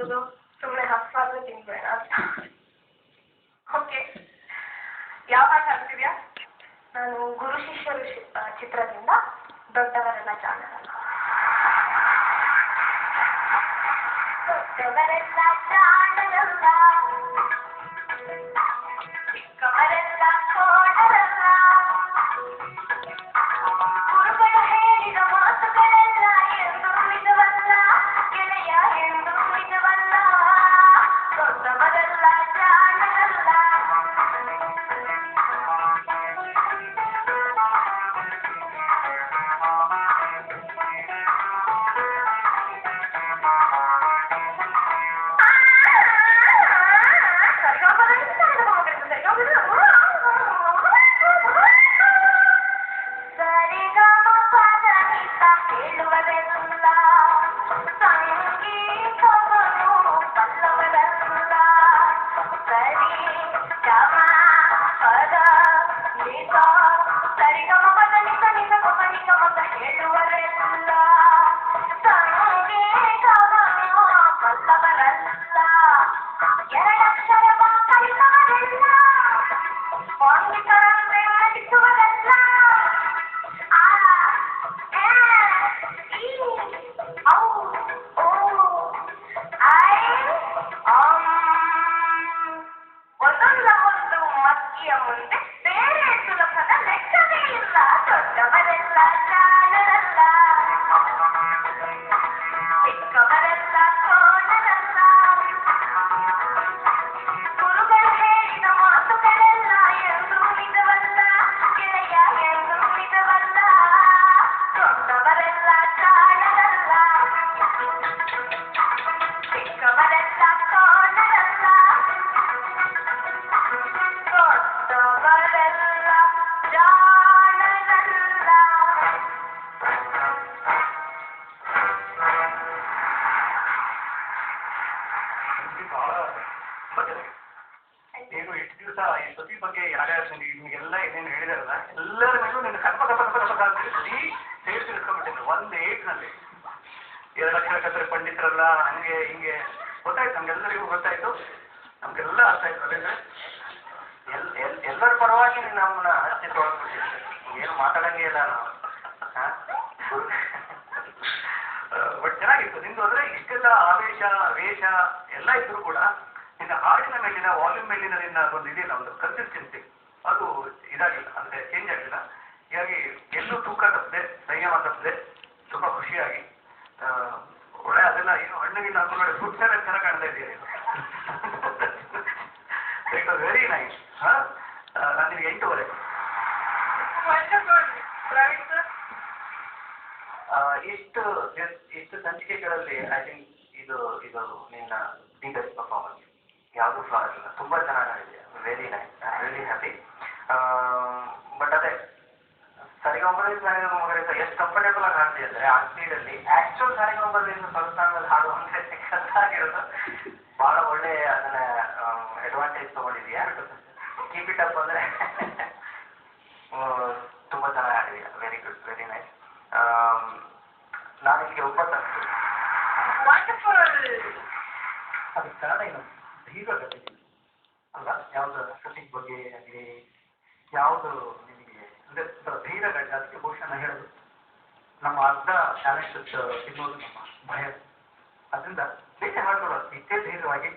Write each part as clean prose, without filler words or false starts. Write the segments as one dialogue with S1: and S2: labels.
S1: ತಿನ್ನೋದು ಸುಮ್ಮನೆ ಹಸ್ವಾದ್ರೂ ತಿನ್ಬೇಡ ಅಂತ. ಓಕೆ, ಯಾವ ಹಾಡು ಹಾಡ್ತಿದ್ಯಾ? ನಾನು ಗುರು ಶಿಷ್ಯರು ಚಿತ್ರದಿಂದ ದೊಡ್ಡವರೆಲ್ಲ ಜಾಣರಲ್ಲ. ದೊಡ್ಡವರೆಲ್ಲ ಜಾಣರಲ್ಲ, ಚಿಕ್ಕವರೆಲ್ಲ ಕೋಣರಲ್ಲ, ಗುರುಗಳು ಹೇಳಿದ ಮಾತುಗಳೆಲ್ಲ ಎಂದು ಮಿದುವಲ್ಲ, ಗೆಳೆಯ ಎಂದು ಮಿದುವಲ್ಲ, ದೊಡ್ಡವರೆಲ್ಲ ಜಾಣರಲ್ಲ. ಹೇಳುವರೆಲ್ಲ ಸಂಗೀತವನ್ನು ಬಲ್ಲವರಲ್ಲ, ಸರಿ ಗಮ ಪದ ನಿಸ ಸರಿಗಮ ಪದ ನಿಸ ನಿಸ ಗಮ ನಿಗಮತ ಹೇಳುವರೆಲ್ಲ ಸಂಗೀತವನ್ನು ಬಲ್ಲವರಲ್ಲ, ಎರಡಕ್ಷರ ಕಲಿತವರೆಲ್ಲ ಪಂಡಿತರಂತೆ ನಟಿಸುವರಲ್ಲ. ಒಂದೊಂದ ಒಂದು ಮಕ್ಕಿಯ ಮುಂದೆ ಬೇರೆ ಸುಲಭದ ಲೆಕ್ಕವೇ ಇಲ್ಲ, ದೊಡ್ಡವರೆಲ್ಲ ಜಾಣರಲ್ಲ, ಚಿಕ್ಕವರೆಲ್ಲ ಕೋಣರಲ್ಲ, ಗುರುಗಳು ಹೇಳಿದ ಮಾತುಗಳೆಲ್ಲ ಎಂದು ಮಿದುವಲ್ಲ, ಗೆಳೆಯ ಎಂದು ಮಿದುವಲ್ಲ, ದೊಡ್ಡವರೆಲ್ಲ ಜಾಣರಲ್ಲ, ಚಿಕ್ಕವರೆಲ್ಲ ಕೋಣರಲ್ಲ, ದೊಡ್ಡವರೆಲ್ಲ ಜಾಣರಲ್ಲ.
S2: ಏನು ಇಷ್ಟು ದಿವಸ ಈ ಸತಿ ಬಗ್ಗೆ ಯಾರ್ಯಾರು ನಿಮಗೆಲ್ಲ ಏನೇನು ಹೇಳಿದಾರಲ್ಲ ಎಲ್ಲರ ಮೇಲೂ ನಿನ್ನ ಕಲ್ಪ ಸತಿ ಸೇರಿಸಿ ಇಟ್ಕೊಂಡ್ಬಿಟ್ಟಿದ್ರು ಒಂದು ಏಟ್ನಲ್ಲಿ. ಎರಡಕ್ಷರ ಕಥೆ ಪಂಡಿತರಲ್ಲ ಹಂಗೆ ಹಿಂಗೆ ಗೊತ್ತಾಯ್ತು, ನಮ್ಗೆಲ್ಲರಿಗೂ ಗೊತ್ತಾಯ್ತು, ನಮ್ಗೆಲ್ಲ ಅರ್ಥ ಆಯ್ತು. ಅದೇಂದ್ರೆ ಎಲ್ಲರ ಪರವಾಗಿ ನಮ್ಮನ್ನ ಏನು ಮಾತಾಡಂಗೆ ಇಲ್ಲ ನಾವು. ಬಟ್ ಚೆನ್ನಾಗಿತ್ತು ನಿಂದು. ಅಂದ್ರೆ ಇಷ್ಟೆಲ್ಲ ಆವೇಶ ವೇಷ ಎಲ್ಲ ಇದ್ರು ಕೂಡ ನಿನ್ನ ಹಾಡಿನ ಮೇಲಿನ ವಾಲ್ಯೂಮ್ ಮೇಲಿನ ನಿನ್ನ ಒಂದು ಇದೆಯಲ್ಲ ಒಂದು ಕನ್ಸಿಸ್ಟೆನ್ಸಿ ಅದು ಇದಾಗಿಲ್ಲ, ಅಂದ್ರೆ ಚೇಂಜ್ ಆಗಿಲ್ಲ. ಹೀಗಾಗಿ ಎಲ್ಲೂ ತೂಕ ತಪ್ಪದೆ ಸಂಯಮ ತಪ್ಪದೆ ತುಂಬಾ ಖುಷಿಯಾಗಿ ಒಳ್ಳೆ ಅದೆಲ್ಲ ಏನು ಹಣ್ಣುಗಿನ ಹಾಕೊಂಡು ಫುಡ್ ಸೆಲೆಕ್ಟ್ ಚೆನ್ನಾಗಿ ಕಾಣ್ತಾ ಇದ್ದೀರಿ. It was very nice. ನಾನು ನಿಮಗೆ 8:15 ಇಷ್ಟು ಸಂಚಿಕೆಗಳಲ್ಲಿ ಐ ಥಿಂಕ್ ಇದು ನಿನ್ನ ದಿ ಬೆಸ್ಟ್ ಪರ್ಫಾರ್ಮೆನ್ಸ್, ಯಾವುದು ಫ್ಲಾರ್ ಇಲ್ಲ, ತುಂಬಾ ಚೆನ್ನಾಗಿದೆ. Very nice, I am really happy. But ಅದೇ ಸರಿಗಮಗರಿಸ ಎಷ್ಟು ಕಂಫರ್ಟೇಬಲ್ ಆಗಿ ಹಾಡ್ತೀವಿ ಅಂದರೆ ಆ ಸ್ಪೀಡಲ್ಲಿ ಆಕ್ಚುಲ್ ಸರಿಗಮಗರಿಸ ಸಂಸ್ಥಾನದಲ್ಲಿ ಹಾಡು ಅಂದರೆ ಕಷ್ಟಾಗಿರೋದು. ಭಾಳ ಒಳ್ಳೆ ಅದನ್ನ ಅಡ್ವಾಂಟೇಜ್ ತೊಗೊಂಡಿದೆಯಾ. ಕೀಪ್ ಇಟ್ ಅಪ್ ಅಂದರೆ ತುಂಬ ಚೆನ್ನಾಗಿ ಆಡಿದೆಯಾ. Very good, very nice. ನಾನು ನಿಮಗೆ ಒಬ್ಬಟ್ಟು ಅನ್ಸ್ತೀನಿ ಅದು ಕನ್ನಡ ಏನು ಧೀರ ಗತಿ ಅಲ್ಲ, ಯಾವುದು ಸತಿಕ್ ಬಗ್ಗೆ ಆಗಲಿ ಯಾವುದು ನಿಮಗೆ ಅಂದರೆ ಧೀರ ಗಡ್ಡ. ಅದಕ್ಕೆ ಬಹುಶಃ ನಾನು ಹೇಳೋದು ನಮ್ಮ ಅರ್ಧ ಟ್ಯಾಲೆಂಟ್ ಸಿಗೋದು ನಮ್ಮ ಭಯ. ಅದರಿಂದ ಬೇರೆ ಹಾಡುಗಳು ಇಷ್ಟೇ ಧೈರ್ಯವಾಗಿ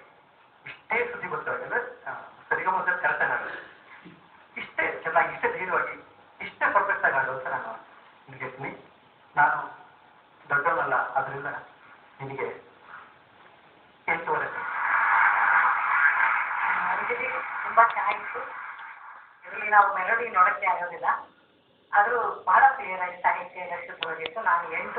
S2: ಇಷ್ಟೇ ಸುದ್ದಿಬದ್ಧವಾಗಿ ಅಂದರೆ ಸರಿಗಮದ ಕರೆಕ್ಟಾಗಿ ಹಾಡೋದು, ಇಷ್ಟೇ ಚೆನ್ನಾಗಿ ಇಷ್ಟೇ ಧೈರ್ಯವಾಗಿ ಇಷ್ಟೇ ಪರ್ಫೆಕ್ಟಾಗಿ ಹಾಡು ಅಂತ ನಾನು ನಿಮಗೆ ಹೇಳ್ತೀನಿ. ನಾನು ದೊಡ್ಡವನಲ್ಲ, ಅದರಿಂದ ನಿನಗೆ 8:15.
S1: ತುಂಬಾ ಚೆನ್ನಾಗಿತ್ತು. ಇದರಲ್ಲಿ ನಾವು ಮೆಲೋಡಿ ನೋಡಕ್ಕೆ ಆಗೋದಿಲ್ಲ, ಆದರೂ ಬಹಳ ಕ್ಲಿಯರ್ ಆಗಿ ಸಾಹಿತ್ಯ ಎಷ್ಟು ತೊಡಗಿತ್ತು. ನಾನು 8